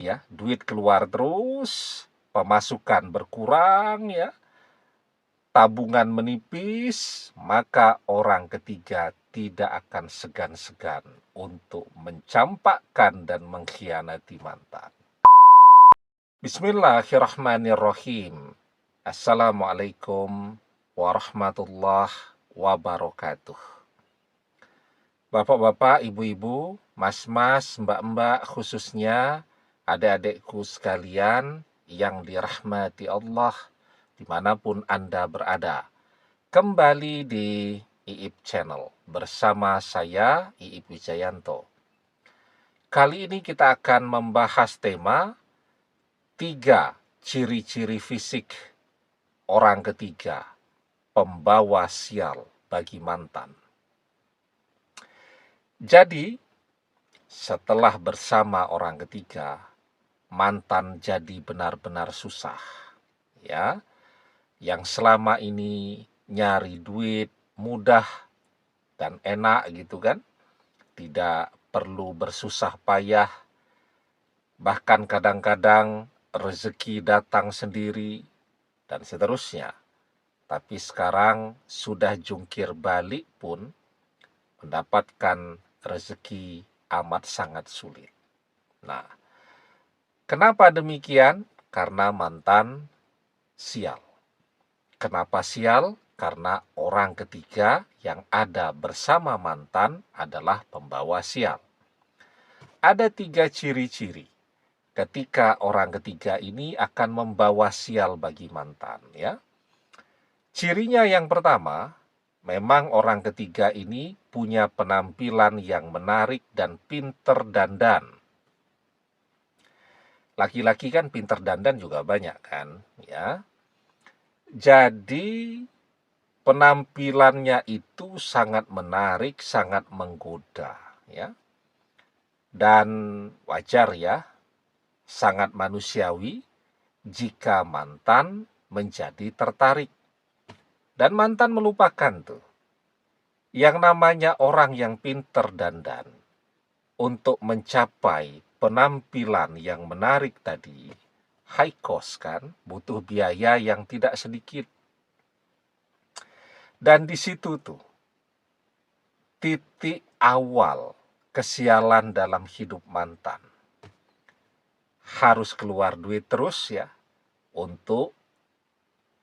ya, duit keluar terus, pemasukan berkurang ya, tabungan menipis, maka orang ketiga tidak akan segan-segan untuk mencampakkan dan mengkhianati mantan. Bismillahirrahmanirrahim. Assalamualaikum warahmatullahi wabarakatuh. Bapak-bapak, ibu-ibu, mas-mas, mbak-mbak, khususnya adik-adikku sekalian yang dirahmati Allah dimanapun Anda berada. Kembali di Iip Channel bersama saya, Iip Wijayanto. Kali ini kita akan membahas tema 3 ciri-ciri fisik orang ketiga, pembawa sial bagi mantan. Jadi, setelah bersama orang ketiga, mantan jadi benar-benar susah. Ya, yang selama ini nyari duit mudah dan enak gitu kan, tidak perlu bersusah payah, bahkan kadang-kadang rezeki datang sendiri dan seterusnya. Tapi sekarang sudah jungkir balik pun mendapatkan rezeki amat sangat sulit. Nah, kenapa demikian? Karena mantan sial. Kenapa sial? Karena orang ketiga yang ada bersama mantan adalah pembawa sial. Ada 3 ciri-ciri ketika orang ketiga ini akan membawa sial bagi mantan, ya. Cirinya yang pertama, memang orang ketiga ini punya penampilan yang menarik dan pinter dandan. Laki-laki kan pinter dandan juga banyak kan, ya. Jadi penampilannya itu sangat menarik, sangat menggoda, ya. Dan wajar ya, sangat manusiawi jika mantan menjadi tertarik. Dan mantan melupakan tuh yang namanya orang yang pinter dandan untuk mencapai penampilan yang menarik tadi, high cost kan, butuh biaya yang tidak sedikit. Dan di situ tuh titik awal kesialan dalam hidup mantan. Harus keluar duit terus ya untuk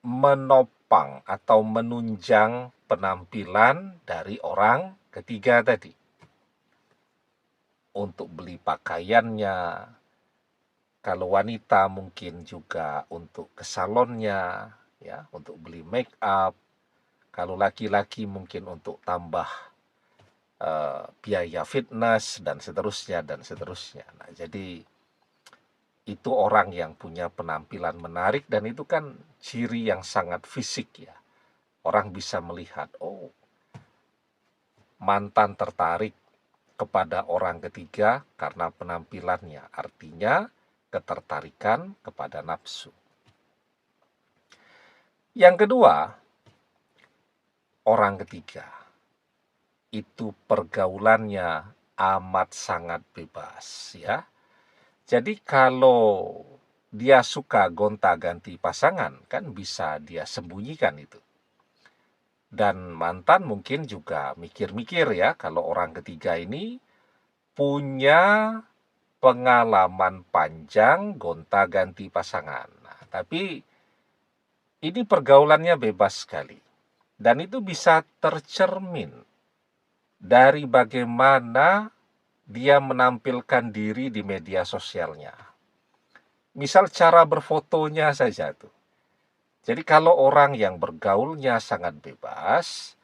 menopang atau menunjang penampilan dari orang ketiga tadi. Untuk beli pakaiannya, kalau wanita mungkin juga untuk ke salonnya, ya, untuk beli make up. Kalau laki-laki mungkin untuk tambah biaya fitness dan seterusnya dan seterusnya. Nah, jadi itu orang yang punya penampilan menarik dan itu kan ciri yang sangat fisik ya. Orang bisa melihat, oh, mantan tertarik kepada orang ketiga karena penampilannya, artinya ketertarikan kepada nafsu. Yang kedua, orang ketiga itu pergaulannya amat sangat bebas ya. Jadi kalau dia suka gonta-ganti pasangan kan bisa dia sembunyikan itu. Dan mantan mungkin juga mikir-mikir ya kalau orang ketiga ini punya pengalaman panjang gonta-ganti pasangan. Nah, tapi ini pergaulannya bebas sekali. Dan itu bisa tercermin dari bagaimana dia menampilkan diri di media sosialnya. Misal cara berfotonya saja tuh. Jadi kalau orang yang bergaulnya sangat bebas,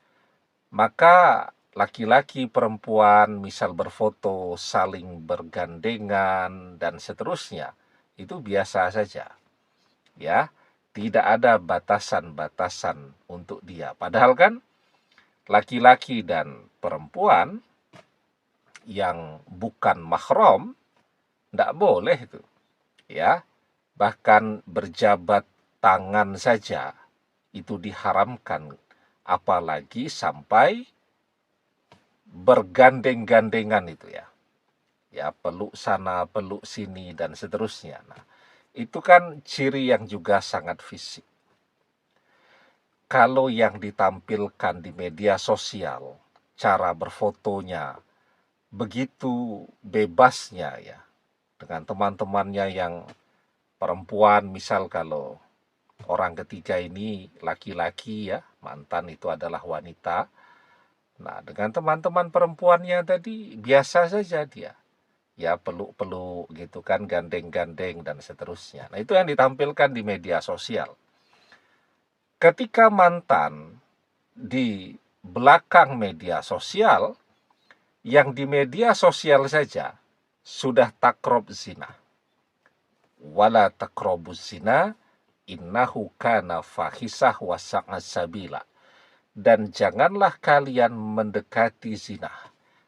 maka laki-laki perempuan misal berfoto saling bergandengan dan seterusnya, itu biasa saja. Ya, tidak ada batasan-batasan untuk dia. Padahal kan laki-laki dan perempuan yang bukan mahram tidak boleh itu. Ya, bahkan berjabat tangan saja itu diharamkan, apalagi sampai bergandeng-gandengan itu ya. ya peluk sana, peluk sini, dan seterusnya. Nah, itu kan ciri yang juga sangat fisik. Kalau yang ditampilkan di media sosial, cara berfotonya begitu bebasnya ya, dengan teman-temannya yang perempuan, misal kalau orang ketiga ini laki-laki ya, mantan itu adalah wanita. Nah, dengan teman-teman perempuannya tadi biasa saja dia. Ya peluk-peluk gitu kan, gandeng-gandeng dan seterusnya. Nah, itu yang ditampilkan di media sosial. Ketika mantan di belakang media sosial, yang di media sosial saja sudah takrob zina. Wala takrobuz zina innahu kana fahisah wa sa'a sabila. Dan janganlah kalian mendekati zina,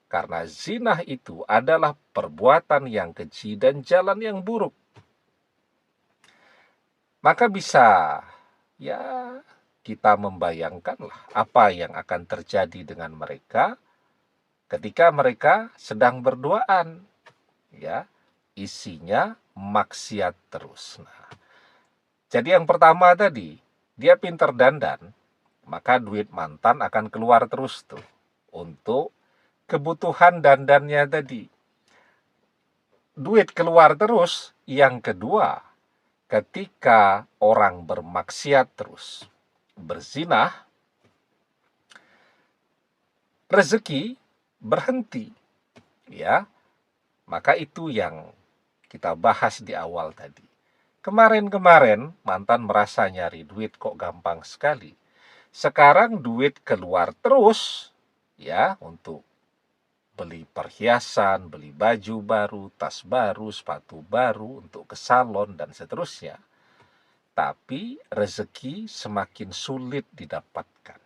karena zina itu adalah perbuatan yang keji dan jalan yang buruk. Maka bisa ya kita membayangkanlah apa yang akan terjadi dengan mereka ketika mereka sedang berduaan, ya, isinya maksiat terus. Nah, jadi yang pertama tadi, dia pinter dandan, maka duit mantan akan keluar terus tuh untuk kebutuhan dandannya tadi. Duit keluar terus. Yang kedua, ketika orang bermaksiat terus, berzinah, rezeki berhenti, ya. Maka itu yang kita bahas di awal tadi. Kemarin-kemarin mantan merasa nyari duit kok gampang sekali. Sekarang duit keluar terus, ya, untuk beli perhiasan, beli baju baru, tas baru, sepatu baru, untuk ke salon, dan seterusnya. Tapi rezeki semakin sulit didapatkan.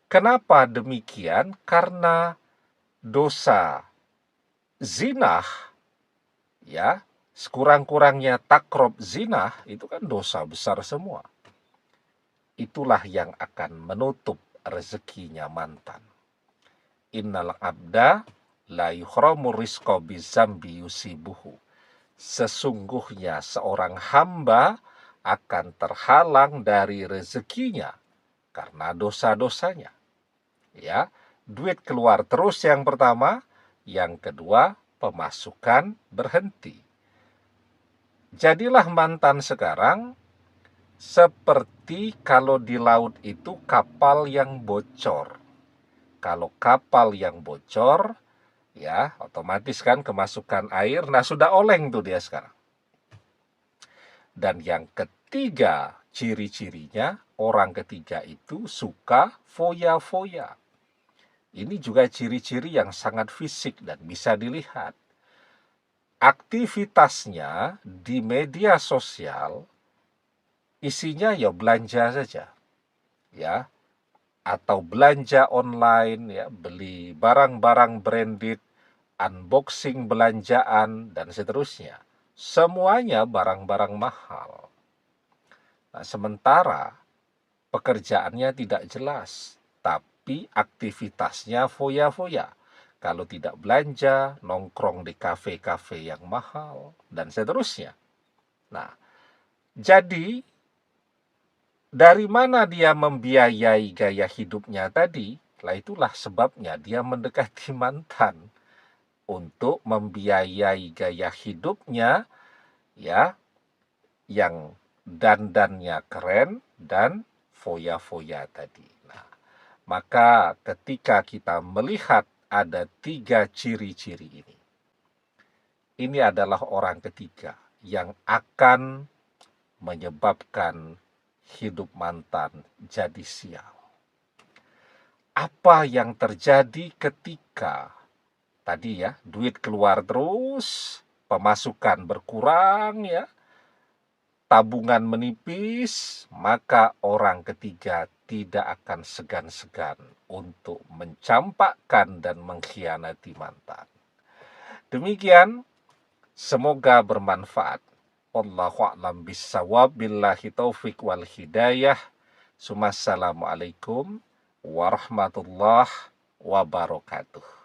Kenapa demikian? Karena dosa zinah, ya, sekurang-kurangnya takrob zinah, itu kan dosa besar semua. Itulah yang akan menutup rezekinya mantan. Innal abda la yukhramu rizqa bizambi yusibuhu. Sesungguhnya seorang hamba akan terhalang dari rezekinya karena dosa-dosanya. Ya, duit keluar terus yang pertama, yang kedua pemasukan berhenti. Jadilah mantan sekarang seperti kalau di laut itu kapal yang bocor. Kalau kapal yang bocor, ya otomatis kan kemasukan air, nah sudah oleng tuh dia sekarang. Dan yang ketiga, ciri-cirinya orang ketiga itu suka foya-foya. Ini juga ciri-ciri yang sangat fisik dan bisa dilihat. Aktivitasnya di media sosial isinya ya belanja saja, ya, atau belanja online, ya, beli barang-barang branded, unboxing belanjaan, dan seterusnya. Semuanya barang-barang mahal. Nah, sementara pekerjaannya tidak jelas, tapi aktivitasnya foya-foya. Kalau tidak belanja, nongkrong di kafe-kafe yang mahal, dan seterusnya. Nah, jadi dari mana dia membiayai gaya hidupnya tadi? Lah itulah sebabnya dia mendekati mantan untuk membiayai gaya hidupnya, ya, yang dandannya keren dan foya-foya tadi. Nah, maka ketika kita melihat ada 3 ciri-ciri ini adalah orang ketiga yang akan menyebabkan hidup mantan jadi sial. Apa yang terjadi ketika tadi ya, duit keluar terus, pemasukan berkurang ya, tabungan menipis, maka orang ketiga tidak akan segan-segan untuk mencampakkan dan mengkhianati mantan. Demikian, semoga bermanfaat. Wallahu a'lam bissawab, billahi taufik wal hidayah. Assalamualaikum warahmatullahi wabarakatuh.